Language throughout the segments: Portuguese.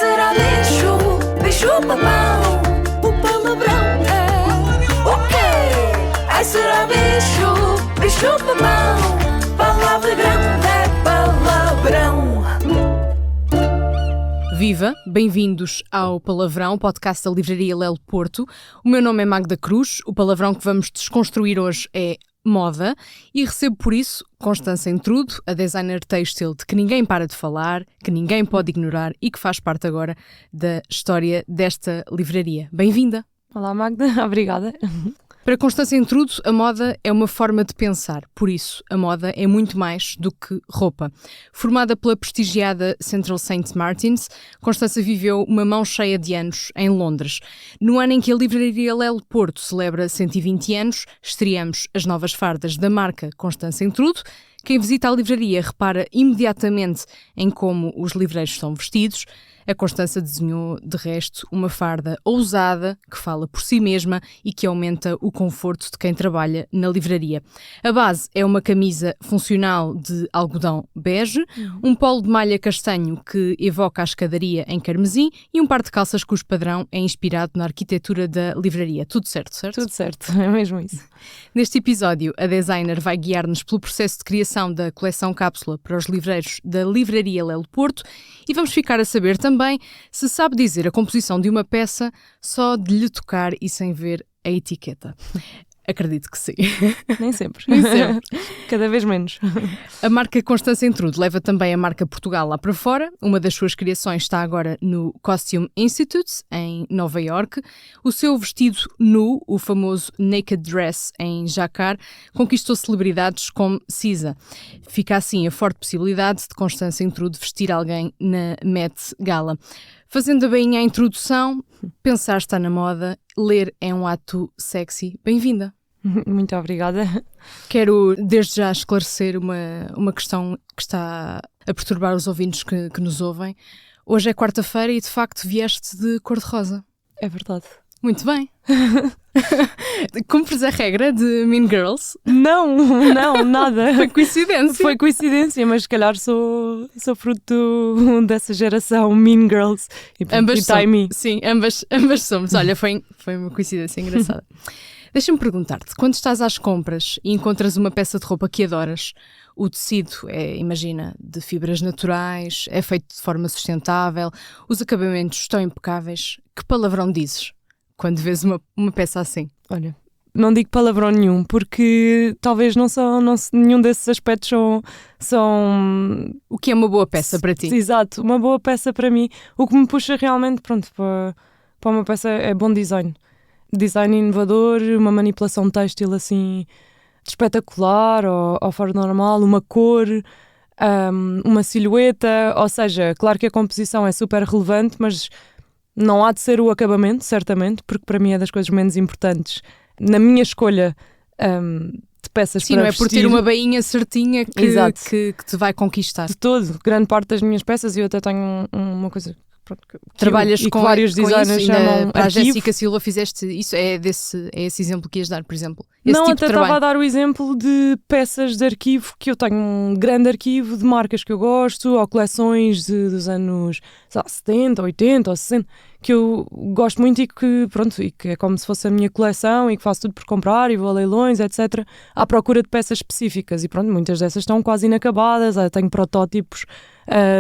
será bicho, bicho-papão. O palavrão é o quê? Ai, será bicho, bicho-papão. Palavra grande é palavrão. Viva! Bem-vindos ao Palavrão, podcast da Livraria Lelo Porto. O meu nome é Magda Cruz, o palavrão que vamos desconstruir hoje é moda e recebo por isso Constança Intrudo, a designer têxtil de que ninguém para de falar, que ninguém pode ignorar e que faz parte agora da história desta livraria. Bem-vinda! Olá Magda, obrigada. Para Constança Intrudo, a moda é uma forma de pensar, por isso a moda é muito mais do que roupa. Formada pela prestigiada Central Saint Martins, Constança viveu uma mão cheia de anos em Londres. No ano em que a Livraria Lelo Porto celebra 120 anos, estreamos as novas fardas da marca Constança Intrudo. Quem visita a livraria repara imediatamente em como os livreiros estão vestidos. A Constança desenhou, de resto, uma farda ousada que fala por si mesma e que aumenta o conforto de quem trabalha na livraria. A base é uma camisa funcional de algodão bege, um polo de malha castanho que evoca a escadaria em carmesim e um par de calças cujo padrão é inspirado na arquitetura da livraria. Tudo certo, certo? Tudo certo, é mesmo isso. Neste episódio, a designer vai guiar-nos pelo processo de criação da coleção cápsula para os livreiros da Livraria Lelo Porto e vamos ficar a saber também se sabe dizer a composição de uma peça só de lhe tocar e sem ver a etiqueta. Acredito que sim. Nem sempre. Nem sempre. Cada vez menos. A marca Constança Intrudo leva também a marca Portugal lá para fora. Uma das suas criações está agora no Costume Institute, em Nova Iorque. O seu vestido nu, o famoso Naked Dress em jacquard, conquistou celebridades como Cisa. Fica assim a forte possibilidade de Constança Intrudo vestir alguém na Met Gala. Fazendo bem a introdução, pensar está na moda, ler é um ato sexy. Bem-vinda. Muito obrigada. Quero desde já esclarecer uma questão que está a perturbar os ouvintes que nos ouvem. Hoje é quarta-feira e de facto vieste de cor-de-rosa. É verdade. Muito bem. Cumpres a regra de Mean Girls? Não, nada. Foi coincidência. Foi coincidência, mas se calhar sou fruto dessa geração Mean Girls e Tie Me. Sim, ambas somos. Olha, foi uma coincidência engraçada. Deixa-me perguntar-te, quando estás às compras e encontras uma peça de roupa que adoras, o tecido é, imagina, de fibras naturais, é feito de forma sustentável, os acabamentos estão impecáveis, que palavrão dizes quando vês uma peça assim? Olha, não digo palavrão nenhum, porque talvez nenhum desses aspectos são... O que é uma boa peça para ti? Exato, uma boa peça para mim. O que me puxa realmente, pronto, para uma peça é bom design. Design inovador, uma manipulação têxtil assim espetacular ou fora do normal, uma cor, uma silhueta, ou seja, claro que a composição é super relevante, mas não há de ser o acabamento, certamente, porque para mim é das coisas menos importantes na minha escolha de peças. Sim, para não é vestir. por ter uma bainha certinha que te vai conquistar. De todo, grande parte das minhas peças, e eu até tenho uma coisa... Trabalhas com vários designers chamam para a arquivo. Jéssica Silva fizeste isso, é esse exemplo que ias dar, por exemplo? Esse Não, tipo até de estava trabalho. a dar o exemplo de peças de arquivo, que eu tenho um grande arquivo de marcas que eu gosto, ou coleções dos anos 70, 80 ou 60, que eu gosto muito e que é como se fosse a minha coleção e que faço tudo por comprar e vou a leilões, etc. À procura de peças específicas e pronto, muitas dessas estão quase inacabadas, tenho protótipos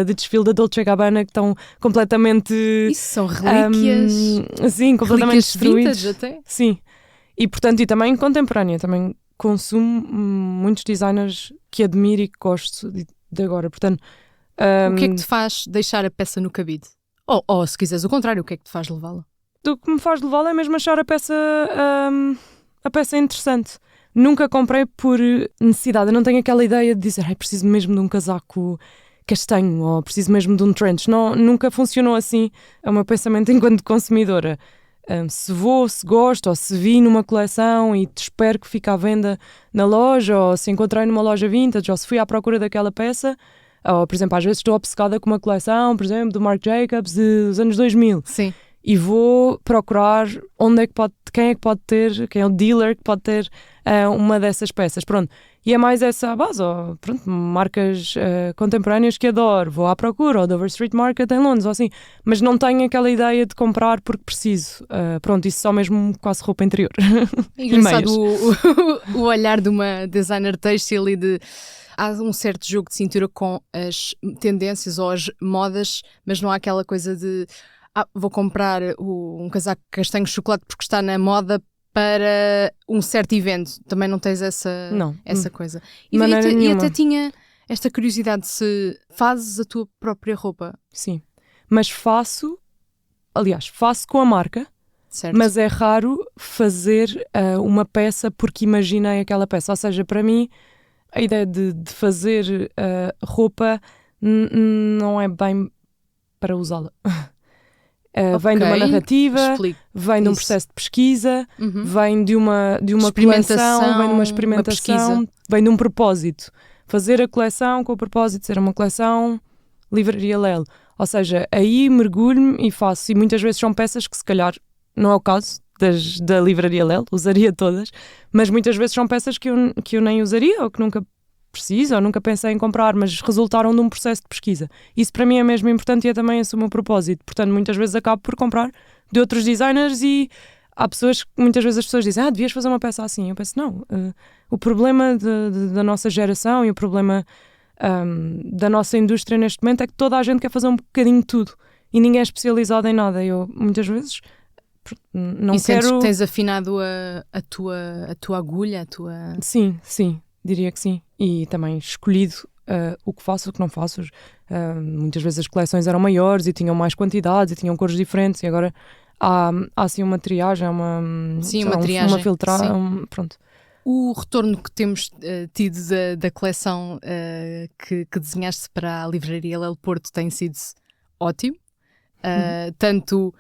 de desfile da Dolce & Gabbana que estão completamente... Isso são relíquias? Sim, completamente destruídas. Vintage até? Sim. E portanto, e também contemporânea, também consumo muitos designers que admiro e que gosto de agora, portanto... O que é que te faz deixar a peça no cabide? Ou se quiseres o contrário, o que é que te faz levá-la? O que me faz levá-la é mesmo achar a peça interessante. Nunca comprei por necessidade, eu não tenho aquela ideia de dizer preciso mesmo de um casaco castanho ou preciso mesmo de um trench. Não, nunca funcionou assim. É o meu pensamento enquanto consumidora. Se gosto, ou se vi numa coleção e espero que fique à venda na loja, ou se encontrei numa loja vintage, ou se fui à procura daquela peça, ou, por exemplo, às vezes estou obcecada com uma coleção, por exemplo, do Marc Jacobs dos anos 2000. Sim. E vou procurar quem é que pode ter, quem é o dealer que pode ter uma dessas peças. Pronto. E é mais essa a base, pronto, marcas contemporâneas que adoro, vou à procura, ou Dover Street Market em Londres, ou assim, mas não tenho aquela ideia de comprar porque preciso. Pronto, isso só mesmo quase roupa interior. Engraçado o olhar de uma designer têxtil e de... Há um certo jogo de cintura com as tendências ou as modas, mas não há aquela coisa de vou comprar um casaco castanho chocolate porque está na moda para um certo evento. Também não tens essa coisa. E até tinha esta curiosidade se fazes a tua própria roupa. Sim, mas faço com a marca, certo. Mas é raro fazer uma peça porque imaginei aquela peça. Ou seja, para mim, a ideia de fazer roupa não é bem para usá-la. Vem de uma narrativa, vem de um processo de pesquisa, vem de uma coleção, vem de uma experimentação, vem de um propósito. Fazer a coleção com o propósito de ser uma coleção Livraria Lelo. Ou seja, aí mergulho-me e faço. E muitas vezes são peças que se calhar não é o caso da Livraria Lelo, usaria todas, mas muitas vezes são peças que eu nem usaria ou que nunca preciso ou nunca pensei em comprar, mas resultaram de um processo de pesquisa. Isso para mim é mesmo importante e é também esse o meu propósito. Portanto, muitas vezes acabo por comprar de outros designers e há pessoas que muitas vezes as pessoas dizem devias fazer uma peça assim. Eu penso, não. O problema da nossa geração e o problema da nossa indústria neste momento é que toda a gente quer fazer um bocadinho de tudo e ninguém é especializado em nada. Eu muitas vezes não e quero... sentes que tens afinado a tua agulha, a tua... Sim, diria que sim. E também escolhido o que faço, o que não faço. Muitas vezes as coleções eram maiores e tinham mais quantidades e tinham cores diferentes e agora há assim uma triagem, uma filtragem, pronto. O retorno que temos tido da coleção que desenhaste para a Livraria Lelo Porto tem sido ótimo, tanto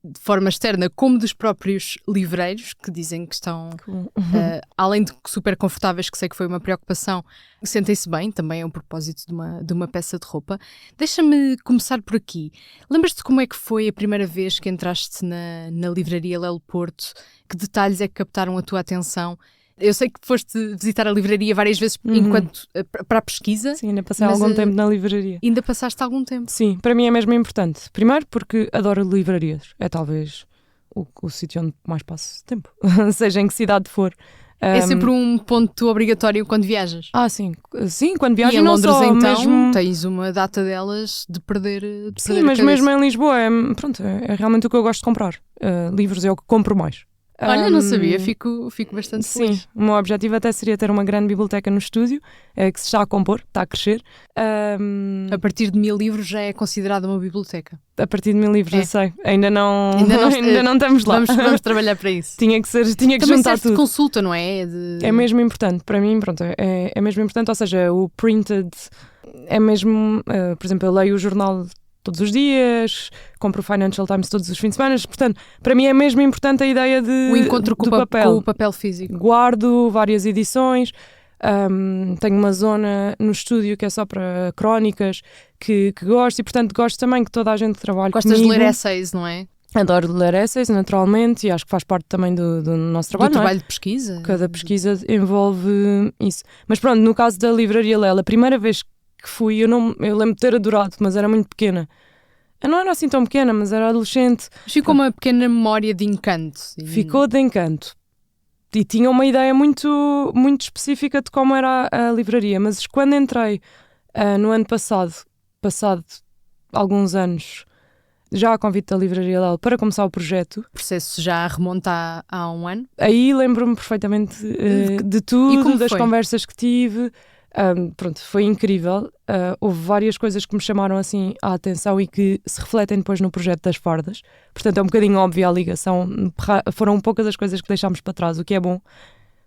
de forma externa como dos próprios livreiros que dizem que estão, além de super confortáveis, que sei que foi uma preocupação, sentem-se bem, também é um propósito de uma peça de roupa. Deixa-me começar por aqui. Lembras-te como é que foi a primeira vez que entraste na Livraria Lelo Porto? Que detalhes é que captaram a tua atenção? Eu sei que foste visitar a livraria várias vezes para a pesquisa. Sim, ainda passei algum tempo na livraria. Ainda passaste algum tempo? Sim, para mim é mesmo importante. Primeiro porque adoro livrarias. É talvez o sítio onde mais passo tempo. Seja em que cidade for. É sempre um ponto obrigatório quando viajas? Sim, quando viajo. E em Londres não só, então mesmo... tens uma data delas de perder Sim, mas mesmo em Lisboa é realmente o que eu gosto de comprar. Livros é o que compro mais. Olha, não sabia, fico bastante feliz. Sim, o meu objetivo até seria ter uma grande biblioteca no estúdio, que se está a compor, está a crescer. A partir de 1000 livros já é considerada uma biblioteca? A partir de 1000 livros, eu sei. Ainda não estamos lá. Vamos trabalhar para isso. Tinha que também juntar tudo. De consulta, não é? É mesmo importante, para mim, é mesmo importante, ou seja, o printed é mesmo, por exemplo, eu leio o jornal todos os dias, compro o Financial Times todos os fins de semana, portanto, para mim é mesmo importante a ideia o encontro com o papel físico. Guardo várias edições, tenho uma zona no estúdio que é só para crónicas, que gosto, e portanto gosto também que toda a gente trabalhe comigo. Gostas de ler essays, não é? Adoro ler essays, naturalmente, e acho que faz parte também do nosso trabalho. Do trabalho de pesquisa. Cada pesquisa envolve isso. Mas pronto, no caso da Livraria Lelo, a primeira vez que fui, eu lembro de ter adorado, mas era muito pequena. Eu não era assim tão pequena, mas era adolescente. Ficou uma pequena memória de encanto. Ficou de encanto. E tinha uma ideia muito, muito específica de como era a livraria. Mas quando entrei no ano passado alguns anos, já a convite da Livraria Lelo para começar o projeto. O processo já remonta há um ano? Aí lembro-me perfeitamente de tudo, das conversas que tive. Foi incrível. Houve várias coisas que me chamaram assim a atenção e que se refletem depois no projeto das fardas. Portanto, é um bocadinho óbvia a ligação. Foram poucas as coisas que deixámos para trás, o que é bom,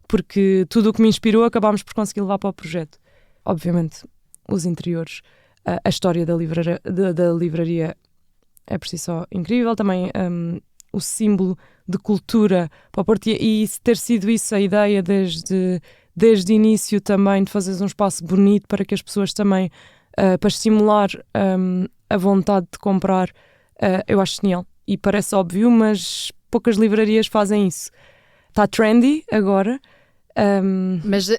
porque tudo o que me inspirou acabámos por conseguir levar para o projeto. Obviamente, os interiores, a história da livraria é por si só incrível. Também o símbolo de cultura para o Porto, e ter sido isso a ideia desde o início também, de fazeres um espaço bonito para que as pessoas também, para estimular a vontade de comprar, eu acho genial. E parece óbvio, mas poucas livrarias fazem isso. Está trendy agora, Mas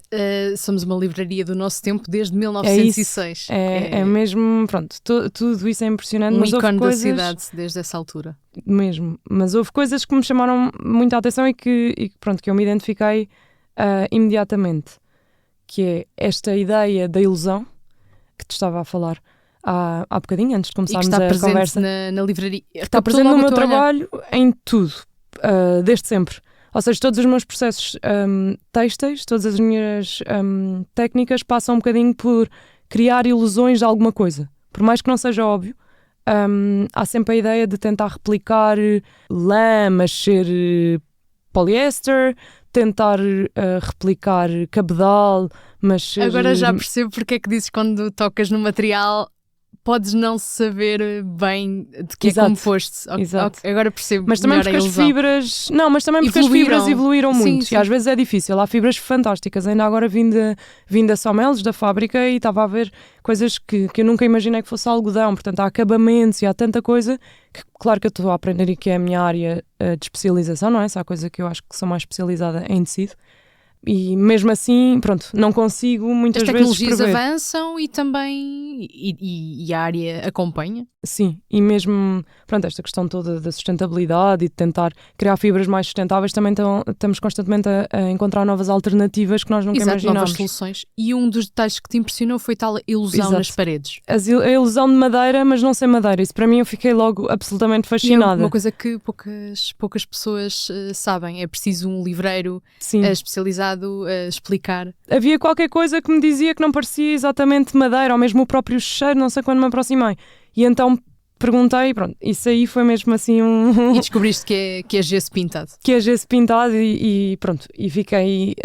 somos uma livraria do nosso tempo desde 1906. É mesmo, pronto, tudo isso é impressionante. Um mas houve ícone coisas, da cidade desde essa altura. Mesmo, mas houve coisas que me chamaram muita atenção e que eu me identifiquei imediatamente, que é esta ideia da ilusão que te estava a falar há bocadinho, antes de começarmos a conversa. Na livraria. Que está presente no meu trabalho em tudo, desde sempre. Ou seja, todos os meus processos têxteis, todas as minhas técnicas passam um bocadinho por criar ilusões de alguma coisa. Por mais que não seja óbvio, há sempre a ideia de tentar replicar lã, mas ser poliéster, tentar replicar cabedal, mas ser... Agora já percebo porque é que dizes quando tocas no material podes não saber bem de que é composto. Exato. Agora percebo. Mas também porque as fibras... Não, mas também porque as fibras evoluíram muito. Sim. E às vezes é difícil. Há fibras fantásticas. Ainda agora vim da Somelos, da fábrica, e estava a ver coisas que eu nunca imaginei que fosse algodão. Portanto, há acabamentos e há tanta coisa que, claro que eu estou a aprender e que é a minha área de especialização, não é? Essa coisa que eu acho que sou mais especializada em tecido. E mesmo assim, pronto, não consigo muitas vezes prever. As tecnologias avançam e também e a área acompanha. Sim, e mesmo, pronto, esta questão toda da sustentabilidade e de tentar criar fibras mais sustentáveis, também estamos constantemente a encontrar novas alternativas que nós nunca imaginámos. Novas soluções. E um dos detalhes que te impressionou foi tal ilusão nas paredes. A ilusão de madeira, mas não sem madeira. Isso para mim eu fiquei logo absolutamente fascinada. E é uma coisa que poucas pessoas sabem. É preciso um livreiro especializado a explicar. Havia qualquer coisa que me dizia que não parecia exatamente madeira, ou mesmo o próprio cheiro, não sei quando me aproximei. E então perguntei, pronto, isso aí foi mesmo assim E descobriste que é gesso pintado. Que é gesso pintado e pronto, e fiquei...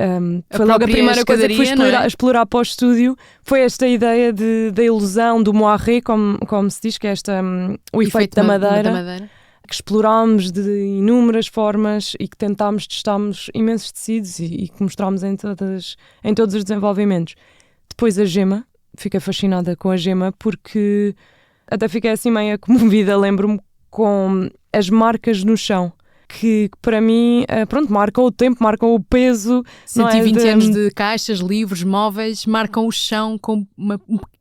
foi logo a primeira coisa que fui explorar para o estúdio, foi esta ideia da ilusão, do moiré, como se diz, que é o efeito da madeira. Que explorámos de inúmeras formas e que testámos imensos tecidos e que mostrámos em todos os desenvolvimentos. Depois a gema, fiquei fascinada com a gema porque até fiquei assim meio comovida, lembro-me, com as marcas no chão, que para mim, marcam o tempo, marcam o peso. 120 anos de caixas, livros, móveis, marcam o chão com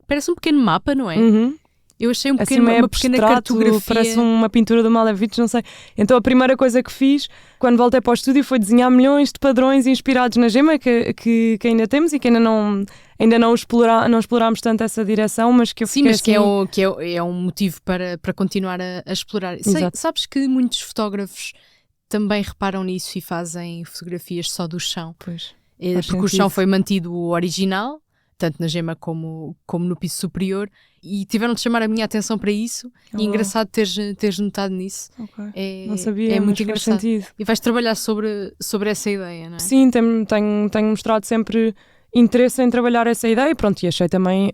parece um pequeno mapa, não é? Uhum. Eu achei uma abstrato, pequena cartografia. Parece uma pintura do Malevich, não sei. Então a primeira coisa que fiz, quando voltei para o estúdio, foi desenhar milhões de padrões inspirados na gema, que ainda temos e que ainda não explorámos tanto essa direção, mas que eu fiquei Sim, mas que é um motivo para continuar a explorar. Sabes que muitos fotógrafos também reparam nisso e fazem fotografias só do chão. Pois, porque o chão foi mantido o original, tanto na gema como no piso superior, e tiveram de chamar a minha atenção para isso. E engraçado teres notado nisso. Okay. Não sabia, muito engraçado. Sentido. E vais trabalhar sobre essa ideia, não é? Sim, tenho mostrado sempre interesse em trabalhar essa ideia e pronto, e achei também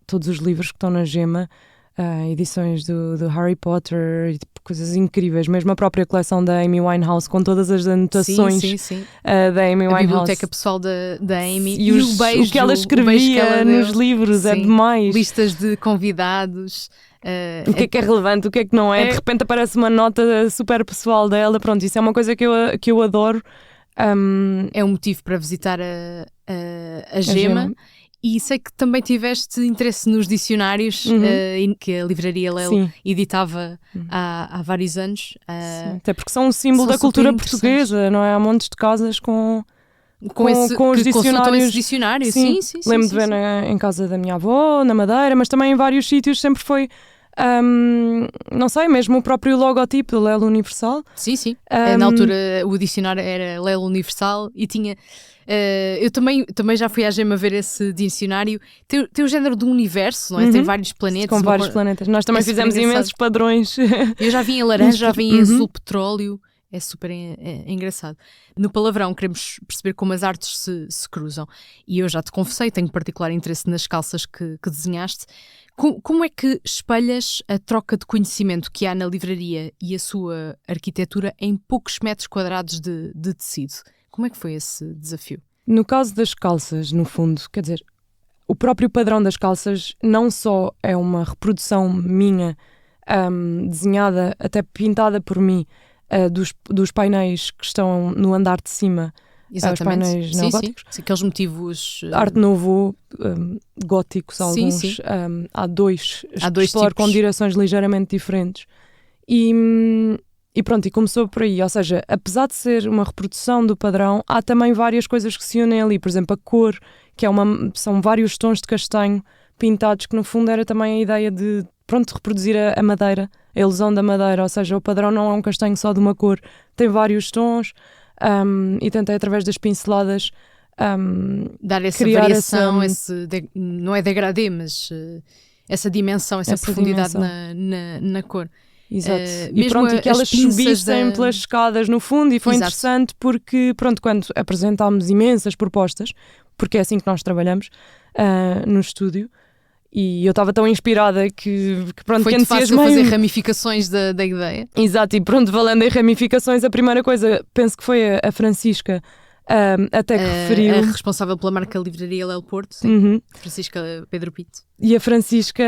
todos os livros que estão na gema, edições do Harry Potter e coisas incríveis, mesmo a própria coleção da Amy Winehouse com todas as anotações da Amy Winehouse. A biblioteca pessoal da Amy e o beijo, o que ela escrevia nos livros. É demais. Listas de convidados. O que é relevante, o que é que não é. De repente aparece uma nota super pessoal dela. Pronto, isso é uma coisa que eu adoro. É um motivo para visitar a gema. E sei que também tiveste interesse nos dicionários que a livraria Lelo editava há vários anos. Até porque são um símbolo da cultura portuguesa, não é? Há montes de casas com os dicionários. Sim. Lembro de ver em casa da minha avó, na Madeira, mas também em vários sítios sempre foi... não sei, mesmo o próprio logotipo do Lelo Universal. Sim. Na altura o dicionário era Lelo Universal e tinha... eu também já fui à gema ver esse dicionário. Tem o género do universo, não é? Tem vários planetas. Com vários planetas. Nós também fizemos imensos padrões. Eu já vi em laranja, já vi em azul petróleo. É super engraçado. No Palavrão queremos perceber como as artes se cruzam. E eu já te confessei, tenho particular interesse nas calças que desenhaste. Como é que espelhas a troca de conhecimento que há na livraria e a sua arquitetura em poucos metros quadrados de tecido? Como é que foi esse desafio? No caso das calças, no fundo, quer dizer, o próprio padrão das calças não só é uma reprodução minha, desenhada, até pintada por mim, dos painéis que estão no andar de cima Exatamente. Os painéis Sim, neogóticos. sim. Aqueles motivos... Arte Nouveau, góticos alguns. Sim. Há dois tipos. com direções ligeiramente diferentes. E pronto, e começou por aí. Ou seja, apesar de ser uma reprodução do padrão, há também várias coisas que se unem ali. Por exemplo, a cor, que são vários tons de castanho pintados, que no fundo era também a ideia de, pronto, reproduzir a madeira, a ilusão da madeira. Ou seja, o padrão não é um castanho só de uma cor, tem vários tons. E tentei, através das pinceladas, dar essa criar variação, não é degradê, mas essa dimensão, essa profundidade na cor. Exato. E Mesmo pronto, e que elas subissem da... pelas escadas no fundo, e foi Exato. interessante porque, pronto, quando apresentámos imensas propostas, porque é assim que nós trabalhamos no estúdio, e eu estava tão inspirada que pronto, foi que fácil fazer ramificações da ideia. Exato, e pronto, valendo em ramificações, a primeira coisa, penso que foi a Francisca, até que referiu... A responsável pela marca Livraria Léo Porto, sim. Uhum. Francisca Pedro Pinto. E a Francisca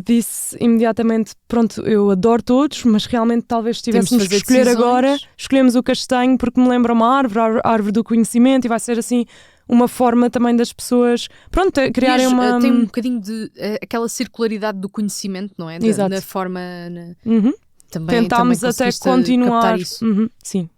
disse imediatamente, pronto, eu adoro todos, mas realmente talvez tivéssemos que escolher decisões. Agora, escolhemos o castanho porque me lembra uma árvore, a árvore do conhecimento, e vai ser assim uma forma também das pessoas, pronto, criarem uma... Tem um bocadinho de aquela circularidade do conhecimento, não é? Exato. Na forma... Uhum. Também até continuar. Isso. Uhum, sim.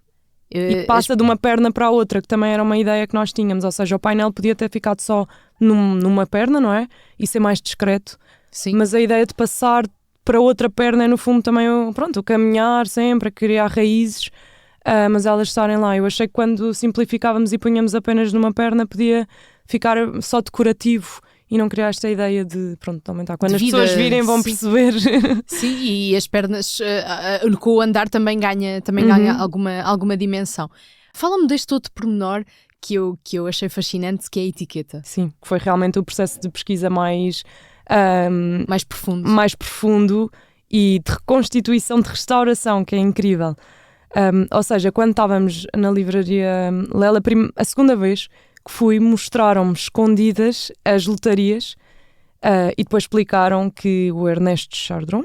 E passa de uma perna para a outra, que também era uma ideia que nós tínhamos, ou seja, o painel podia ter ficado só numa perna, não é? E ser mais discreto. Sim. Mas a ideia de passar para outra perna é no fundo também, pronto, o caminhar sempre, a criar raízes, mas elas estarem lá. Eu achei que quando simplificávamos e punhamos apenas numa perna podia ficar só decorativo e não criar esta ideia de, pronto, de aumentar. Quando as pessoas virem vão perceber. Sim, e as pernas com o andar também ganha alguma dimensão. Fala-me deste outro pormenor que eu achei fascinante, que é a etiqueta. Sim, que foi realmente o processo de pesquisa mais profundo e de reconstituição, de restauração, que é incrível. Ou seja, quando estávamos na livraria Lela, a segunda vez que fui, mostraram-me escondidas as lotarias e depois explicaram que o Ernesto Chardron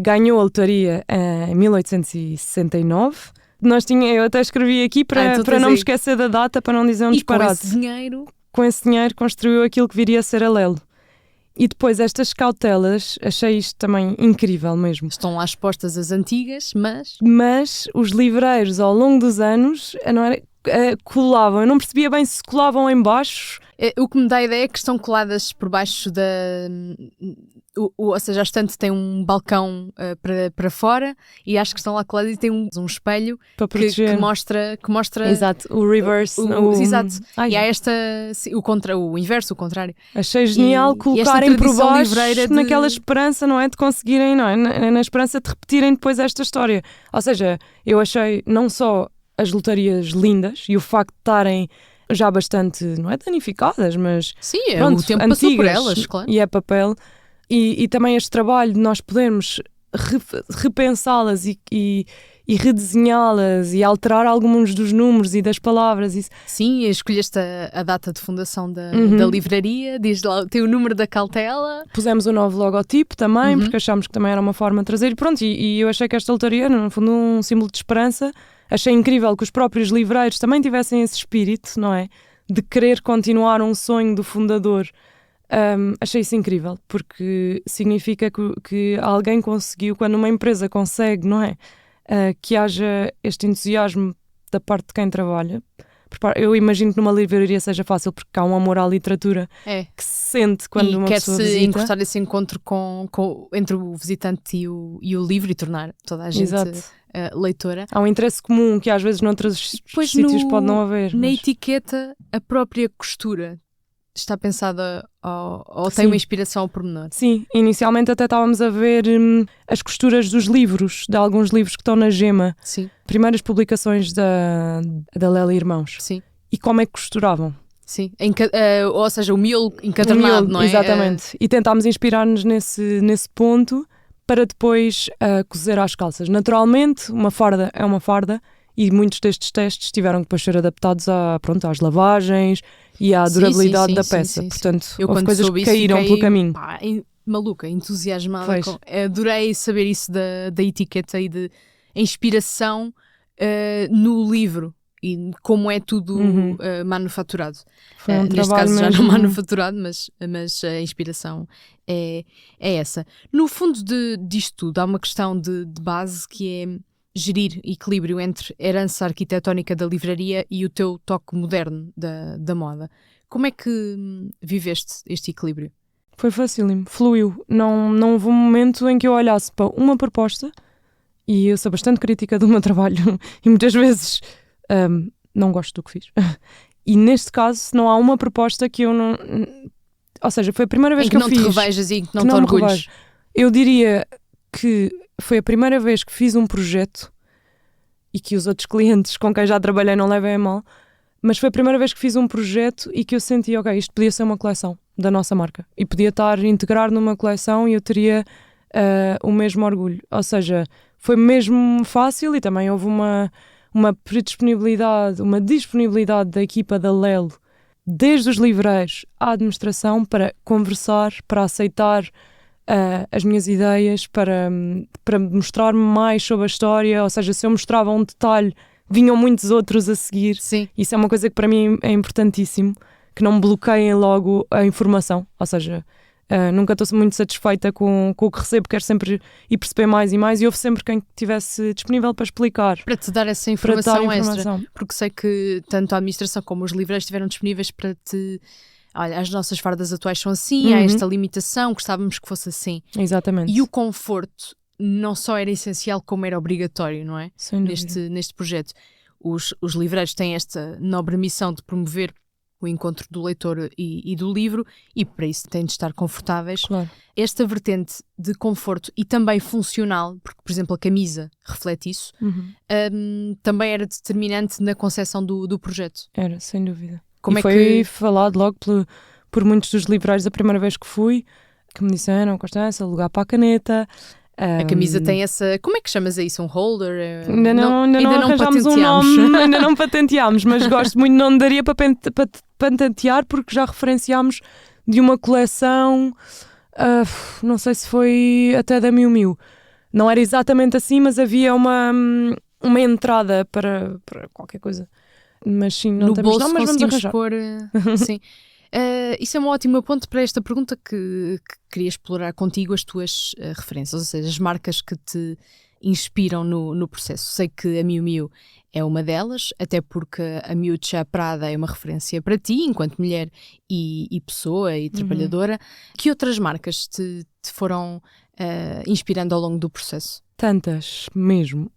ganhou a lotaria em 1869. Eu até escrevi aqui para não me esquecer da data, para não dizer um disparate. Com esse dinheiro construiu aquilo que viria a ser a Lelo. E depois estas cautelas, achei isto também incrível mesmo. Estão lá expostas as antigas, mas os livreiros ao longo dos anos colavam. Eu não percebia bem se colavam em baixo. O que me dá a ideia é que estão coladas por baixo ou seja, a estante tem um balcão para fora e acho que estão lá coladas e tem um espelho que mostra exato, o reverse. Exato. E há o inverso, o contrário. Achei genial colocarem por baixo naquela esperança, não é? De conseguirem, não é? Na esperança de repetirem depois esta história. Ou seja, eu achei não só as lotarias lindas e o facto de estarem já bastante, não é danificadas, mas sim, pronto, o tempo antigas, passou por elas, claro. E é papel. E também este trabalho de nós podermos repensá-las e redesenhá-las e alterar alguns dos números e das palavras. Sim, escolheste a data de fundação da livraria, diz lá, tem o número da cautela. Pusemos um novo logotipo também, porque achámos que também era uma forma de trazer. E pronto, e eu achei que esta lotaria era, no fundo, um símbolo de esperança. Achei incrível que os próprios livreiros também tivessem esse espírito, não é? De querer continuar um sonho do fundador. Achei isso incrível, porque significa que alguém conseguiu, quando uma empresa consegue, não é? Que haja este entusiasmo da parte de quem trabalha. Eu imagino que numa livraria seja fácil, porque há um amor à literatura que se sente quando uma pessoa visita. E quer-se encurtar esse encontro entre o visitante e o livro e tornar toda a gente leitora. Há um interesse comum que às vezes noutros sítios pode não haver. Na etiqueta, a própria costura está pensada ou tem uma inspiração ao pormenor? Sim, inicialmente até estávamos a ver as costuras dos livros, de alguns livros que estão na Gema. Sim. Primeiras publicações da Lela Irmãos. Sim. E como é que costuravam? Sim, ou seja, o miolo encadernado, não é? Exatamente. E tentámos inspirar-nos nesse ponto para depois cozer às calças. Naturalmente, uma farda é uma farda e muitos destes testes tiveram que depois ser adaptados às lavagens e à durabilidade da peça. Portanto, houve coisas que caíram pelo caminho. Maluca, entusiasmada. Adorei saber isso da etiqueta e de inspiração no livro e como é tudo manufaturado. Foi um Neste trabalho caso já mesmo. não manufaturado, mas a inspiração é essa. No fundo disto tudo, há uma questão de base que é gerir equilíbrio entre a herança arquitetónica da livraria e o teu toque moderno da moda. Como é que viveste este equilíbrio? Foi facílimo, fluiu. Não houve um momento em que eu olhasse para uma proposta, e eu sou bastante crítica do meu trabalho e muitas vezes não gosto do que fiz. E neste caso não há uma proposta que eu não... Ou seja, foi a primeira vez em que eu não fiz... te revejas e em que não que te não me orgulhes. revejo. Eu diria que foi a primeira vez que fiz um projeto e que os outros clientes com quem já trabalhei não levem a mal, mas foi a primeira vez que fiz um projeto e que eu senti, ok, isto podia ser uma coleção da nossa marca e podia estar integrado numa coleção e eu teria o mesmo orgulho. Ou seja, foi mesmo fácil e também houve uma predisponibilidade, uma disponibilidade da equipa da Lelo, desde os livreiros à administração, para conversar, para aceitar as minhas ideias, para mostrar-me mais sobre a história. Ou seja, se eu mostrava um detalhe, vinham muitos outros a seguir. Sim. Isso é uma coisa que para mim é importantíssimo, que não me bloqueiem logo a informação. Ou seja, nunca estou muito satisfeita com o que recebo, quero sempre ir perceber mais e mais, e houve sempre quem estivesse disponível para explicar. Para te dar essa Para te dar informação extra. informação. Porque sei que tanto a administração como os livreiros estiveram disponíveis para te... Olha, as nossas fardas atuais são assim, há esta limitação, gostávamos que fosse assim. Exatamente. E o conforto não só era essencial, como era obrigatório, não é? Sem dúvida. Neste projeto. Os livreiros têm esta nobre missão de promover o encontro do leitor e do livro, e para isso têm de estar confortáveis. Claro. Esta vertente de conforto e também funcional, porque, por exemplo, a camisa reflete isso, também era determinante na concepção do projeto. Era, sem dúvida. Como e é foi que... falado logo por muitos dos livreiros a primeira vez que fui, que me disseram, Constança, lugar para a caneta. A camisa tem essa... Como é que chamas a isso? Um holder? Ainda não arranjámos um nome, ainda não patenteámos, mas gosto muito, não daria para patentear porque já referenciámos de uma coleção, não sei se foi até da Miu Miu. Não era exatamente assim, mas havia uma entrada para qualquer coisa. Mas sim, não no temos bolso nome, mas vamos conseguimos arranjar. pôr... sim. Isso é um ótimo ponto para esta pergunta que queria explorar contigo, as tuas referências, ou seja, as marcas que te inspiram no processo. Sei que a Miu Miu é uma delas, até porque a Miuccia Prada é uma referência para ti, enquanto mulher e pessoa e trabalhadora. Que outras marcas te foram inspirando ao longo do processo? Tantas, mesmo.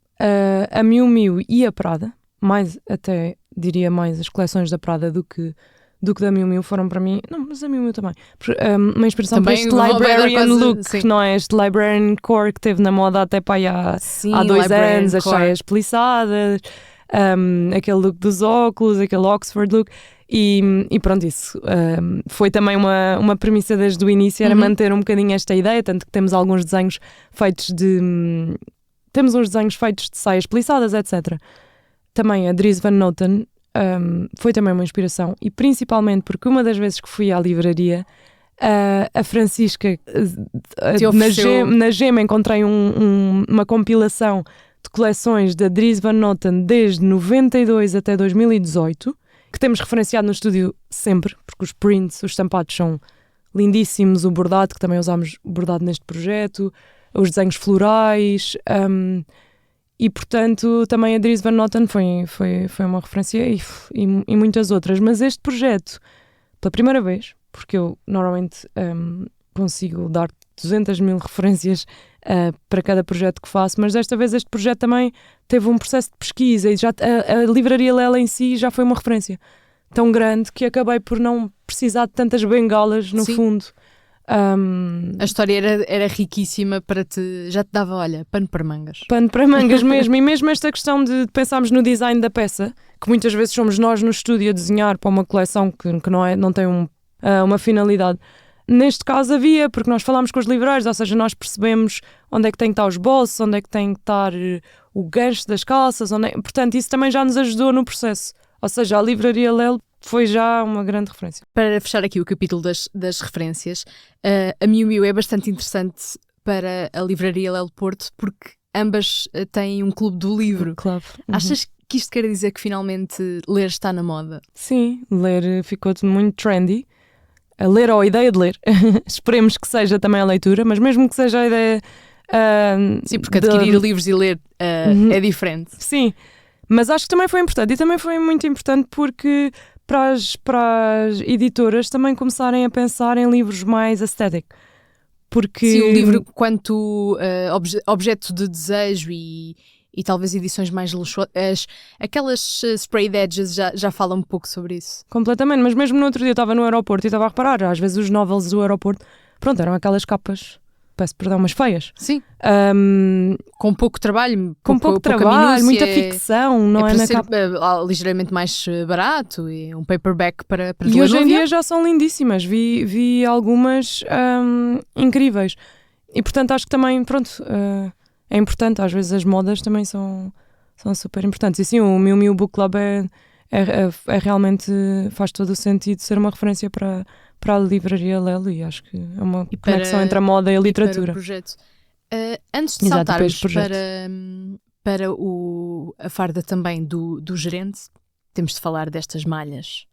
A Miu Miu e a Prada, mais até diria mais as coleções da Prada do que da Miu Miu foram para mim, não, mas a Miu Miu também, uma inspiração também para este librarian look, sim. não é? Este librarian core que teve na moda até para aí há 2 anos, as saias peliçadas, aquele look dos óculos, aquele Oxford look, e pronto, isso foi também uma premissa desde o início, era manter um bocadinho esta ideia, tanto que temos alguns desenhos feitos temos uns desenhos feitos de saias peliçadas, etc. Também a Dries Van Noten foi também uma inspiração, e principalmente porque uma das vezes que fui à livraria, a Francisca na Gema encontrei uma compilação de coleções da Dries Van Noten desde 92 até 2018, que temos referenciado no estúdio sempre, porque os prints, os estampados são lindíssimos, o bordado, que também usámos bordado neste projeto, os desenhos florais, e portanto também a Dries Van Noten foi uma referência e muitas outras. Mas este projeto, pela primeira vez, porque eu normalmente consigo dar 200.000 referências para cada projeto que faço, mas desta vez este projeto também teve um processo de pesquisa, e já a livraria Lelo em si já foi uma referência tão grande que acabei por não precisar de tantas bengalas no fundo. A história era riquíssima, já te dava, olha, pano para mangas. Pano para mangas mesmo, e mesmo esta questão de pensarmos no design da peça, que muitas vezes somos nós no estúdio a desenhar para uma coleção que não tem uma finalidade. Neste caso havia, porque nós falámos com os livreiros, ou seja, nós percebemos onde é que tem que estar os bolsos, onde é que tem que estar o gancho das calças, portanto isso também já nos ajudou no processo. Ou seja, a livraria Lelo foi já uma grande referência. Para fechar aqui o capítulo das referências, a Miu Miu é bastante interessante para a livraria Lelo Porto, porque ambas têm um clube do livro. Claro. Achas que isto quer dizer que finalmente ler está na moda? Sim, ler ficou muito trendy. A ler ou a ideia de ler. Esperemos que seja também a leitura, mas mesmo que seja a ideia... Sim, porque adquirir livros e ler é diferente. Sim, mas acho que também foi importante. E também foi muito importante porque para as editoras também começarem a pensar em livros mais aesthetic. Porque... Sim, o livro quanto objeto de desejo e talvez edições mais luxuosas. Aquelas sprayed edges já falam um pouco sobre isso. Completamente, mas mesmo no outro dia eu estava no aeroporto e estava a reparar, às vezes os novels do aeroporto, pronto, eram aquelas capas, peço perdão, mas feias. Sim. Com pouco trabalho. Com pouco trabalho, muita ficção, não é? Para Na ser capa. ligeiramente mais barato e um paperback para E ler hoje no em avião. dia já são lindíssimas, vi algumas incríveis. E portanto acho que também, pronto, é importante, às vezes as modas também são super importantes. E sim, o Miu Miu Book Club é realmente, faz todo o sentido ser uma referência para a livraria Lelo, e acho que é uma conexão entre a moda e a literatura. Para o projeto. Antes de Exato, saltarmos para para a farda também do gerente, temos de falar destas malhas.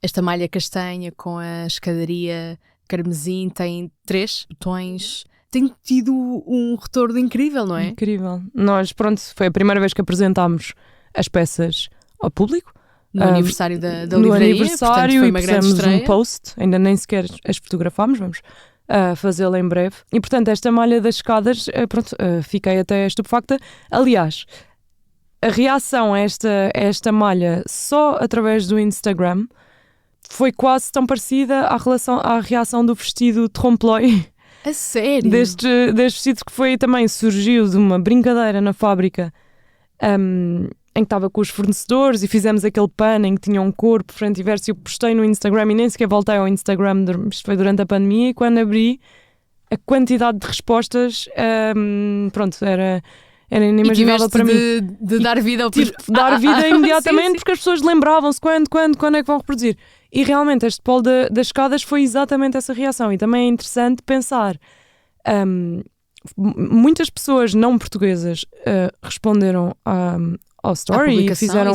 Esta malha castanha com a escadaria carmesim tem 3 botões. Tem tido um retorno incrível, não é? Incrível. Nós, pronto, foi a primeira vez que apresentámos as peças ao público. No aniversário da no livraria, aniversário, portanto, foi uma e grande fizemos estreia. um post, ainda nem sequer as fotografámos, vamos fazê-la em breve. E portanto, esta malha das escadas, fiquei até estupefacta. Aliás, a reação a esta malha só através do Instagram foi quase tão parecida à reação do vestido trompe-l'œil. A sério? Deste vestido que também surgiu de uma brincadeira na fábrica, em que estava com os fornecedores e fizemos aquele pano em que tinha um corpo frente e verso, e eu postei no Instagram e nem sequer voltei ao Instagram, isto foi durante a pandemia, e quando abri a quantidade de respostas, pronto, era inimaginável para mim. de dar vida ao Tive de dar vida imediatamente, sim. porque as pessoas lembravam-se quando é que vão reproduzir. E realmente este polo das escadas foi exatamente essa reação. E também é interessante pensar, muitas pessoas não portuguesas responderam ao story e fizeram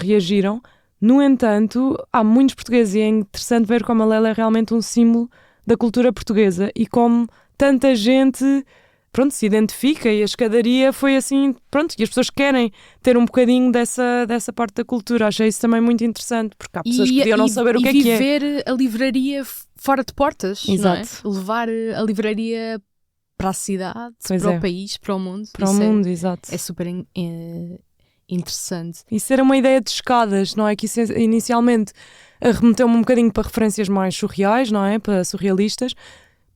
reagiram. No entanto, há muitos portugueses, e é interessante ver como a Lela é realmente um símbolo da cultura portuguesa e como tanta gente, pronto, se identifica, e a escadaria foi assim, pronto, e as pessoas querem ter um bocadinho dessa parte da cultura. Achei isso também muito interessante, porque há pessoas que podiam não saber o que é que é. E viver a livraria fora de portas, Exato. não é? Levar a livraria para a cidade, Pois para é. o país, para o mundo. Para o Isso mundo, exato. é super interessante. Isso era uma ideia de escadas, não é? Que isso inicialmente remeteu-me um bocadinho para referências mais surreais, não é? Para surrealistas,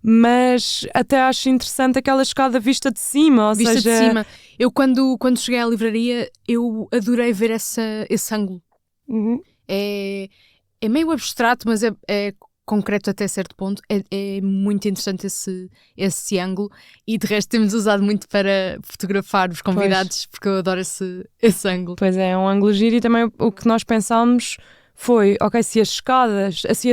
mas até acho interessante aquela escada vista de cima, ou Vista seja... de cima. Eu quando cheguei à livraria, eu adorei ver esse ângulo. Uhum. É meio abstrato, mas é concreto até certo ponto. É muito interessante esse ângulo, e de resto temos usado muito para fotografar os convidados, porque eu adoro esse ângulo. Pois é um ângulo giro, e também o que nós pensámos foi, ok, se as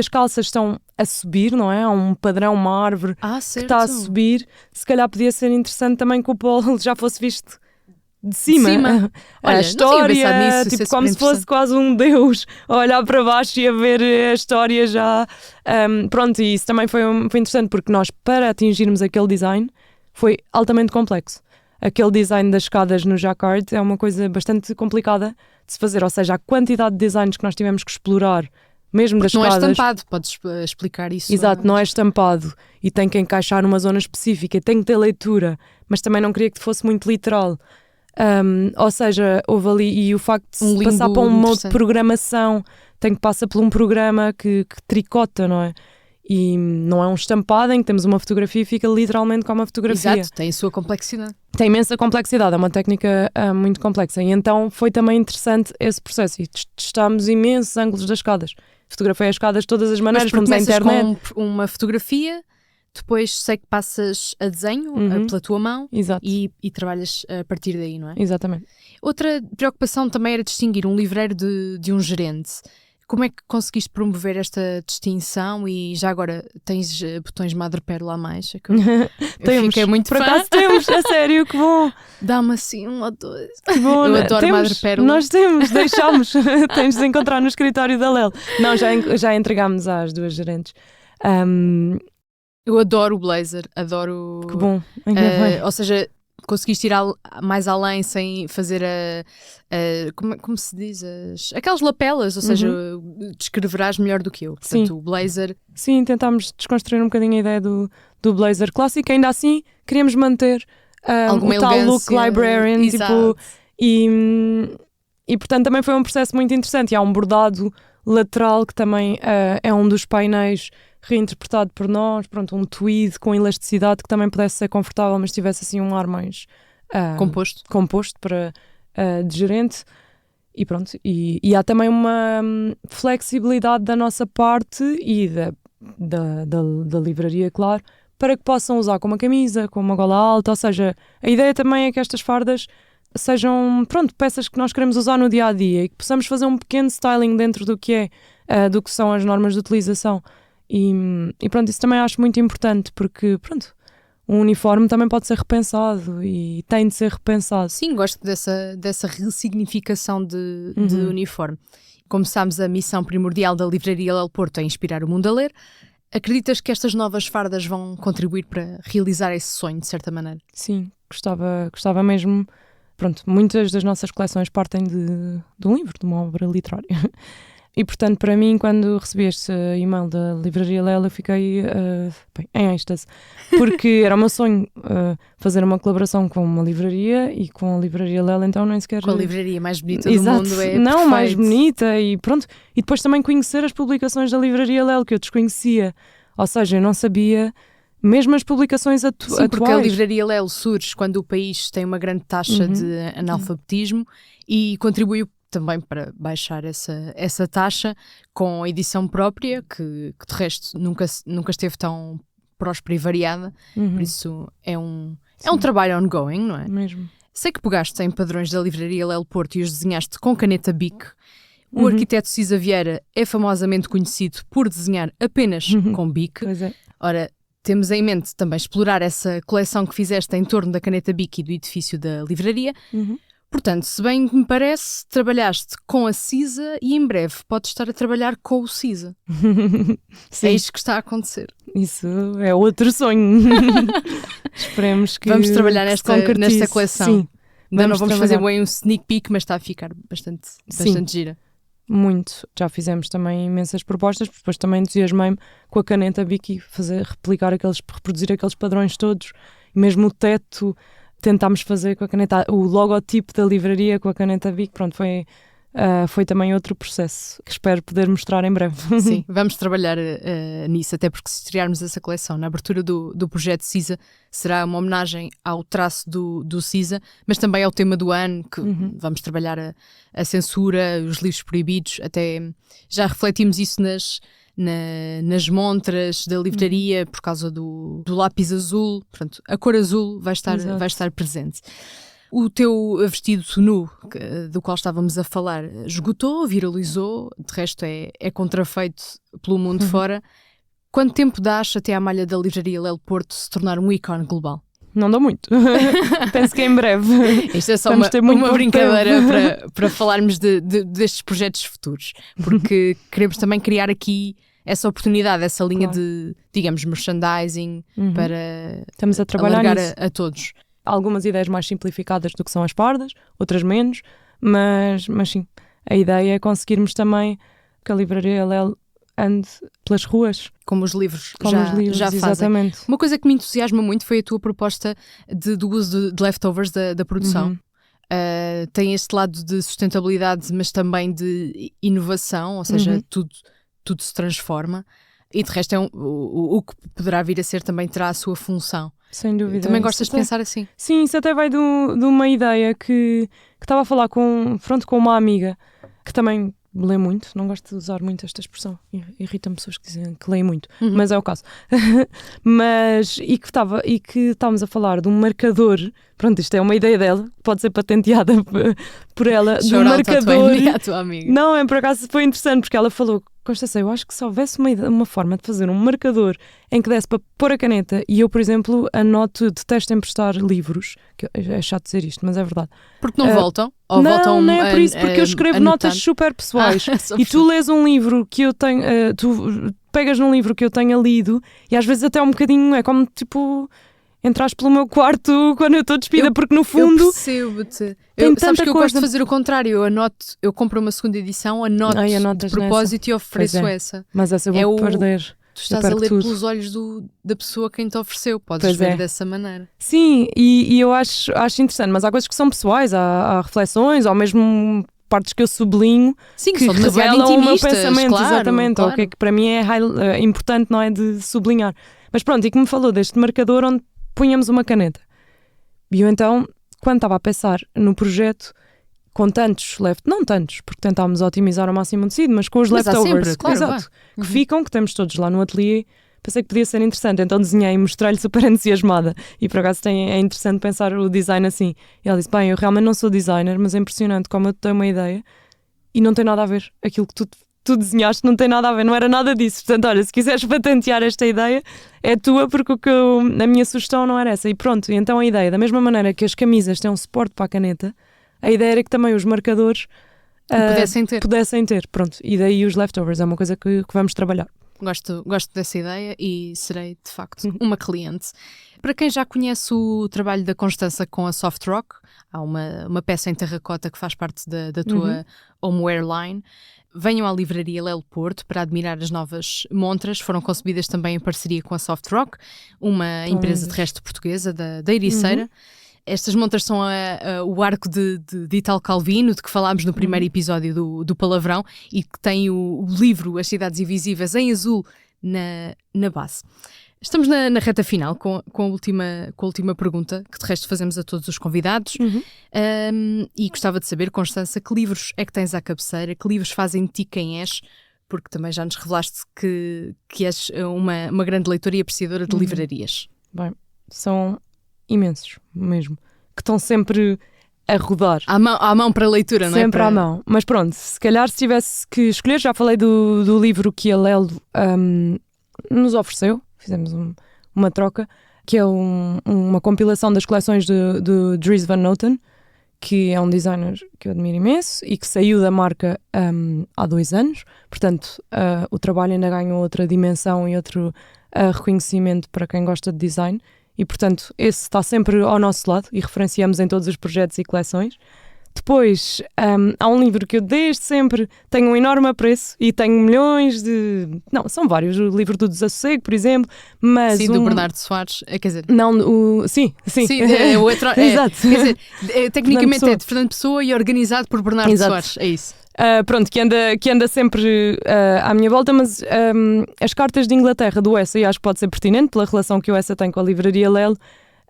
calças estão a subir, não é? Há um padrão, uma árvore que Certo. está a subir, se calhar podia ser interessante também que o polo já fosse visto de cima. Olha, A história, não tinha pensado nisso, isso tipo, é como se super fosse quase um deus a olhar para baixo e a ver a história já. Pronto, e isso também foi interessante, porque nós, para atingirmos aquele design, foi altamente complexo. Aquele design das escadas no Jacquard é uma coisa bastante complicada de se fazer, ou seja, a quantidade de designs que nós tivemos que explorar, mesmo das Não escadas. é estampado, podes explicar isso. Exato, não é estampado e tem que encaixar numa zona específica, tem que ter leitura, mas também não queria que fosse muito literal. Ou seja, houve ali, e o facto de passar para um modo de programação, tem que passar por um programa que tricota, não é? E não é um estampado em que temos uma fotografia e fica literalmente como uma fotografia. Exato, tem a sua complexidade. Tem imensa complexidade, é uma técnica muito complexa, e então foi também interessante esse processo, e testámos imensos ângulos das escadas. Fotografei as escadas de todas as maneiras, fomos à internet. Com uma fotografia, depois sei que passas a desenho pela tua mão. Exato. E trabalhas a partir daí, não é? Exatamente. Outra preocupação também era distinguir um livreiro de um gerente. Como é que conseguiste promover esta distinção e já agora tens botões madrepérola a mais? É que eu fiquei muito por fã. acaso temos, a sério, que bom. Dá-me assim um ou dois. Que bom, Eu adoro madrepérola. Nós deixámos. Tens de encontrar no escritório da Lel. Não, já entregámos às 2 gerentes. Eu adoro o blazer, adoro... Que bom. Ainda bem. Ou seja, conseguiste ir mais além sem fazer como se diz? Aquelas lapelas, ou seja, descreverás melhor do que eu. Portanto, Sim. o blazer... Sim, tentámos desconstruir um bocadinho a ideia do blazer clássico. Ainda assim, queríamos manter alguma o tal look elegância. librarian. Exato. Tipo, e portanto também foi um processo muito interessante. E há um bordado lateral que também é um dos painéis reinterpretado por nós, pronto, um tweed com elasticidade que também pudesse ser confortável, mas tivesse assim um ar mais composto para de gerente. E pronto, e há também uma flexibilidade da nossa parte e da livraria, claro, para que possam usar com uma camisa, com uma gola alta, ou seja, a ideia também é que estas fardas sejam, pronto, peças que nós queremos usar no dia-a-dia e que possamos fazer um pequeno styling dentro do que do que são as normas de utilização. E pronto, isso também acho muito importante, porque pronto, um uniforme também pode ser repensado e tem de ser repensado. Sim, gosto dessa ressignificação de uniforme. Começámos a missão primordial da Livraria Lel Porto a inspirar o mundo a ler. Acreditas que estas novas fardas vão contribuir para realizar esse sonho, de certa maneira? Sim, gostava mesmo. Pronto, muitas das nossas coleções partem de um livro, de uma obra literária. E, portanto, para mim, quando recebi este e-mail da Livraria Lel, eu fiquei em êxtase. Porque era o meu sonho fazer uma colaboração com uma livraria e com a Livraria Lel, então nem sequer... Com a livraria mais bonita Exato. do mundo, é Não, perfeito. mais bonita e pronto. E depois também conhecer as publicações da Livraria Lel, que eu desconhecia. Ou seja, eu não sabia... Mesmo as publicações atuais. Sim, porque a Livraria Lel surge quando o país tem uma grande taxa de analfabetismo e contribuiu também para baixar essa taxa com a edição própria, que de resto nunca esteve tão próspera e variada. Por isso é um trabalho ongoing, não é? Mesmo. Sei que pegaste em padrões da Livraria Lel Porto e os desenhaste com caneta Bic. O arquiteto Cisa Vieira é famosamente conhecido por desenhar apenas com Bic. Pois é. Ora, temos em mente também explorar essa coleção que fizeste em torno da caneta Bic e do edifício da livraria. Portanto, se bem me parece, trabalhaste com a Cisa e em breve podes estar a trabalhar com o Cisa. Sim. É isto que está a acontecer. Isso é outro sonho. Esperemos que vamos trabalhar que se nesta concretize. coleção. Sim, Ainda não vamos fazer trabalhar. bem um sneak peek, mas está a ficar bastante gira. Muito. Já fizemos também imensas propostas, depois também entusiasmei-me com a caneta Bic e reproduzir aqueles padrões todos. E mesmo o teto tentámos fazer com a caneta, o logotipo da livraria com a caneta Bic. Pronto, foi também outro processo que espero poder mostrar em breve. Sim, vamos trabalhar nisso, até porque se estrearmos essa coleção na abertura do projeto Cisa, será uma homenagem ao traço do Cisa, mas também ao tema do ano, que vamos trabalhar a censura, os livros proibidos, até já refletimos isso nas montras da livraria por causa do lápis azul. Portanto, a cor azul vai estar presente. O teu vestido nu, do qual estávamos a falar, esgotou, viralizou, de resto é contrafeito pelo mundo fora. Quanto tempo dás até à malha da Livraria Lel Porto se tornar um ícone global? Não dá muito. Penso que em breve. Isto é só Vamos ter muito uma pouco brincadeira para falarmos destes projetos futuros, porque queremos também criar aqui essa oportunidade, essa linha de, digamos, merchandising para Estamos a trabalhar alargar nisso. a todos. Algumas ideias mais simplificadas do que são as fardas, outras menos, mas sim, a ideia é conseguirmos também que a Livraria Lel ande pelas ruas. Como os livros já fazem. Exatamente. Uma coisa que me entusiasma muito foi a tua proposta do uso de leftovers da produção. Tem este lado de sustentabilidade, mas também de inovação, ou seja, tudo se transforma. E de resto o que poderá vir a ser também terá a sua função. Sem dúvida. Também gostas Isso de pensar assim? Sim, isso até vai de uma ideia que estava a falar com uma amiga que também lê muito. Não gosto de usar muito esta expressão. Irritam pessoas que dizem que leem muito, mas é o caso. E que estávamos a falar de um marcador. Pronto, isto é uma ideia dela, pode ser patenteada por ela, do Shout out à tua marcador. amiga, à tua amiga. Não, por acaso foi interessante, porque ela falou: Constância, eu acho que se houvesse uma forma de fazer um marcador em que desse para pôr a caneta, e eu, por exemplo, detesto emprestar livros, que é chato dizer isto, mas é verdade. Porque não voltam? Ou não, voltam não é por isso, porque eu escrevo notas anotando? super pessoais. Só E tu lês um livro que eu tenho, tu pegas num livro que eu tenha lido, e às vezes até um bocadinho, é como tipo entrares pelo meu quarto quando eu estou despida, porque no Eu fundo percebo-te. tem Sabes tanta que eu gosto coisa. de fazer o contrário. Eu compro uma segunda edição, anoto Ai, de anotas propósito e ofereço Pois é. essa. Mas essa eu É vou o- perder. Tu estás Eu a perco ler tudo. pelos olhos da pessoa quem te ofereceu. Podes Pois ver é. dessa maneira. Sim, e eu acho interessante, mas há coisas que são pessoais, há reflexões, ou mesmo partes que eu sublinho Sim, que são demasiado revelam o meu intimistas, pensamento, claro, exatamente, ou claro. o que é que para mim é importante, não é, de sublinhar. Mas pronto, e que me falou deste marcador onde punhamos uma caneta. E eu então, quando estava a pensar no projeto, com tantos não tantos, porque tentámos otimizar ao máximo o tecido, mas com os Mas há leftovers, sempre, claro, exato, Uhum. que ficam, que temos todos lá no ateliê, pensei que podia ser interessante, então desenhei e mostrei-lhe super entusiasmada. E por acaso é interessante pensar o design assim. E ela disse: bem, eu realmente não sou designer, mas é impressionante como eu te dei uma ideia e não tem nada a ver. Aquilo que tu desenhaste não tem nada a ver, não era nada disso. Portanto, olha, se quiseres patentear esta ideia, é tua, porque a minha sugestão não era essa. E pronto, e então a ideia, da mesma maneira que as camisas têm um suporte para a caneta, a ideia era que também os marcadores Pudessem ter. Pronto, e daí os leftovers, é uma coisa que vamos trabalhar. Gosto dessa ideia e serei, de facto, uma cliente. Para quem já conhece o trabalho da Constança com a Soft Rock, há uma peça em terracota que faz parte da tua homeware line. Venham à livraria Lelo Porto para admirar as novas montras. Foram concebidas também em parceria com a Soft Rock, uma empresa de resto portuguesa da Ericeira. Estas montras são o arco de Italo Calvino, de que falámos no primeiro episódio do Palavrão, e que tem o livro As Cidades Invisíveis em azul na base. Estamos na reta final com a última pergunta, que de resto fazemos a todos os convidados. E gostava de saber, Constança, que livros é que tens à cabeceira? Que livros fazem de ti quem és? Porque também já nos revelaste que és uma grande leitora e apreciadora de livrarias. Bem, são imensos mesmo, que estão sempre a rodar. À mão para leitura, não é? Sempre à mão. Mas pronto, se calhar se tivesse que escolher, já falei do livro que a Lelo nos ofereceu, fizemos uma troca, que é uma compilação das coleções de Dries Van Noten, que é um designer que eu admiro imenso e que saiu da marca há 2 anos. Portanto, o trabalho ainda ganhou outra dimensão e outro reconhecimento para quem gosta de design. E, portanto, esse está sempre ao nosso lado e referenciamos em todos os projetos e coleções. Depois, há um livro que eu desde sempre tenho um enorme apreço e tenho milhões de... Não, são vários. O livro do Desassossego, por exemplo. Mas Sim, do Bernardo Soares. Quer dizer... Não, sim. Sim, é o outro... Exato. Quer dizer, tecnicamente Pessoa. é de Fernando Pessoa e organizado por Bernardo Exato. Soares. É isso. Pronto, que anda sempre à minha volta, mas as cartas de Inglaterra do Essa, e acho que pode ser pertinente pela relação que o Essa tem com a livraria Lelo.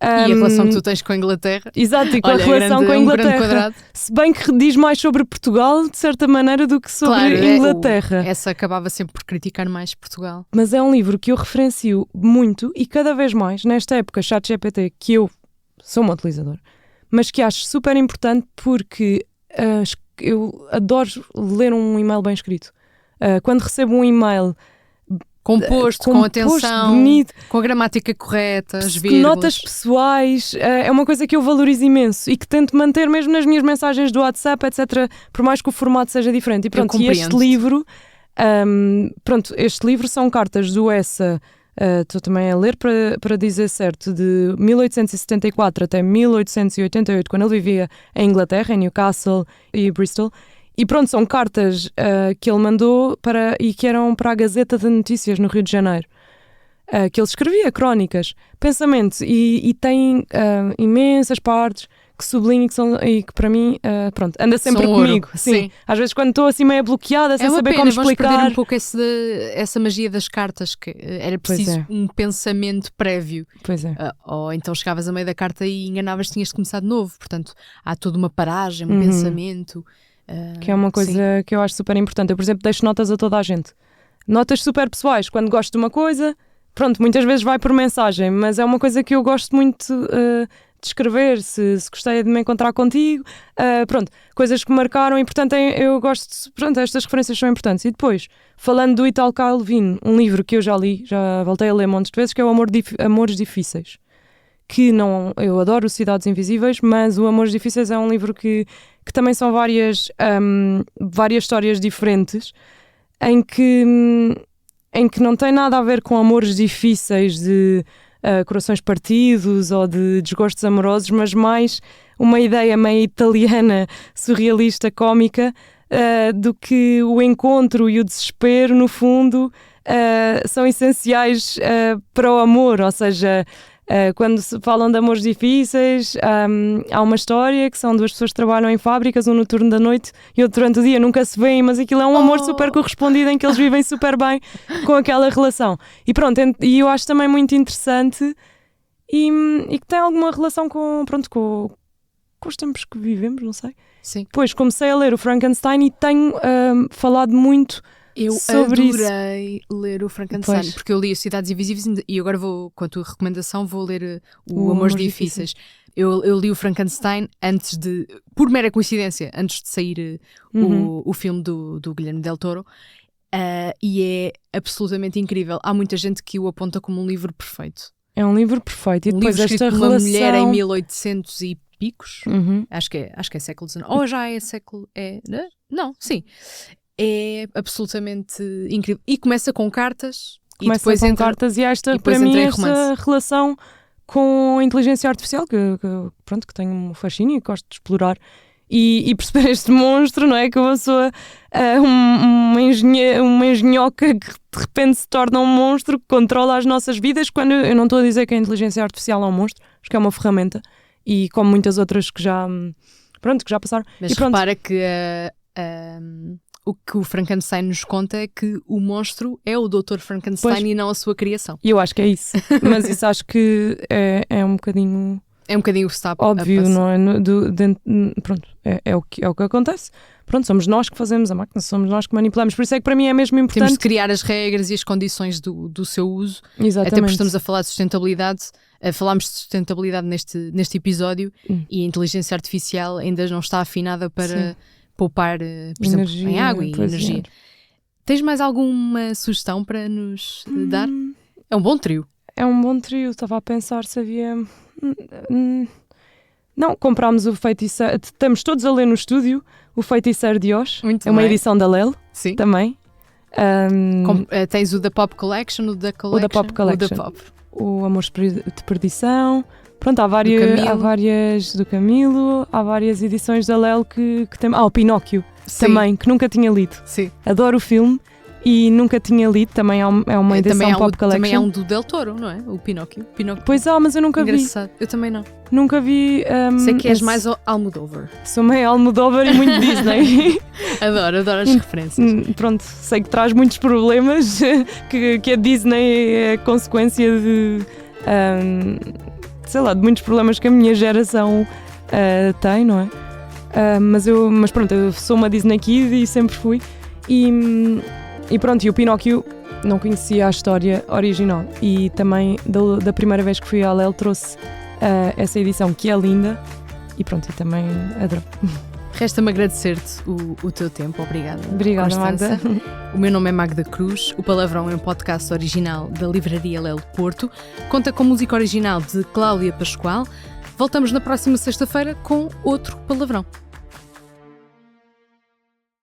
E a relação que tu tens com a Inglaterra. Exato, e com Olha, a relação com a um grande Inglaterra. quadrado. Se bem que diz mais sobre Portugal, de certa maneira, do que sobre Claro, Inglaterra. Essa acabava sempre por criticar mais Portugal. Mas é um livro que eu referencio muito e cada vez mais, nesta época ChatGPT, que eu sou uma utilizadora, mas que acho super importante porque eu adoro ler um e-mail bem escrito. Quando recebo um e-mail Composto, com atenção, bonito, com a gramática correta, as vírgulas. notas pessoais, é uma coisa que eu valorizo imenso e que tento manter mesmo nas minhas mensagens do WhatsApp, etc., por mais que o formato seja diferente. E pronto, este livro são cartas do Essa, estou também a ler para dizer certo, de 1874 até 1888, quando ele vivia em Inglaterra, em Newcastle e Bristol. E pronto, são cartas que ele mandou e que eram para a Gazeta de Notícias no Rio de Janeiro. Que ele escrevia crónicas, pensamentos, e tem imensas partes que sublinho e que para mim, pronto, anda sempre São comigo. ouro, Sim. sim. Às vezes quando estou assim meio bloqueada, sem É uma saber pena, como vamos explicar. perder um pouco essa magia das cartas, que era preciso um pensamento prévio. Pois é. Ou então chegavas a meio da carta e enganavas, tinhas de começar de novo. Portanto, há toda uma paragem, um pensamento... Que é uma coisa que eu acho super importante. Eu, por exemplo, deixo notas a toda a gente. Notas super pessoais. Quando gosto de uma coisa, pronto, muitas vezes vai por mensagem, mas é uma coisa que eu gosto muito escrever, se gostei de me encontrar contigo, pronto, coisas que marcaram e portanto eu gosto, pronto, estas referências são importantes. E depois, falando do Italo Calvino, um livro que eu já li, já voltei a ler montes de vezes, que é o Amores Difíceis, que não, eu adoro Cidades Invisíveis, mas o Amores Difíceis é um livro que também são várias histórias diferentes, em que não tem nada a ver com amores difíceis de corações partidos ou de desgostos amorosos, mas mais uma ideia meio italiana, surrealista, cómica, do que o encontro e o desespero, no fundo, são essenciais para o amor. Ou seja, quando se falam de amores difíceis, há uma história que são duas pessoas que trabalham em fábricas, um no turno da noite e outro durante o dia, nunca se veem, mas aquilo é um amor super correspondido em que eles vivem super bem com aquela relação. E pronto, e eu acho também muito interessante e que tem alguma relação com os tempos que vivemos, não sei. Sim. Depois comecei a ler o Frankenstein e tenho falado muito sobre adorei ler o Frankenstein, porque eu li as Cidades Invisíveis e agora vou, com a tua recomendação, vou ler o Amores Difíceis. Eu li o Frankenstein antes de, por mera coincidência, antes de sair o filme do Guilherme Del Toro, e é absolutamente incrível. Há muita gente que o aponta como um livro perfeito. É um livro perfeito. E depois livro esta por relação... uma mulher em 1800 e picos, acho que é século XIX, ou já é século... Não, sim. É absolutamente incrível. E começa com cartas. Começa e depois com cartas e para mim esta relação com a inteligência artificial que tenho um fascínio e gosto de explorar e perceber este monstro, não é? Que uma pessoa, uma engenhoca que de repente se torna um monstro que controla as nossas vidas, quando eu não estou a dizer que a inteligência artificial é um monstro, acho que é uma ferramenta e como muitas outras que já passaram. Mas repara que o que o Frankenstein nos conta é que o monstro é o Dr. Frankenstein e não a sua criação. E eu acho que é isso. Mas isso acho que é um bocadinho... É um bocadinho o que está óbvio, não é? Pronto, é o que acontece. Pronto, somos nós que fazemos a máquina, somos nós que manipulamos. Por isso é que para mim é mesmo importante... Temos de criar as regras e as condições do seu uso. Exatamente. Até porque estamos a falar de sustentabilidade. Falámos de sustentabilidade neste episódio e a inteligência artificial ainda não está afinada para... poupar, por exemplo, em água e energia. Tens mais alguma sugestão para nos dar? É um bom trio. É um bom trio. Estava a pensar se havia... Não, comprámos o Feiticeiro... Estamos todos a ler no estúdio o Feiticeiro de Oz. Muito é uma bem. edição da Lel. Sim. Também. Tens o da Pop Collection, o da Collection. O da Pop Collection. O da Pop. O Amor de Perdição... Pronto, há várias do Camilo, há várias edições da Lel que tem... o Pinóquio. Sim. Também, que nunca tinha lido. Sim. Adoro o filme e nunca tinha lido. Também é uma edição Pop Collection. Também é um do Del Toro, não é? O Pinóquio. Pois mas eu nunca Engraçado. Vi. Eu também não. Nunca vi... Sei que és mais Almodóvar. Sou meio Almodóvar e muito Disney. Adoro as referências. Pronto, sei que traz muitos problemas, que a Disney é consequência de... sei lá, de muitos problemas que a minha geração tem, não é? Mas pronto, eu sou uma Disney Kid e sempre fui. E pronto, e o Pinóquio não conhecia a história original. E também da primeira vez que fui à Lel trouxe essa edição que é linda. E pronto, e também adoro. Resta-me agradecer-te o teu tempo. Obrigada. Obrigada, Constança. Magda. O meu nome é Magda Cruz. O Palavrão é um podcast original da Livraria Lel Porto. Conta com música original de Cláudia Pascoal. Voltamos na próxima sexta-feira com outro Palavrão.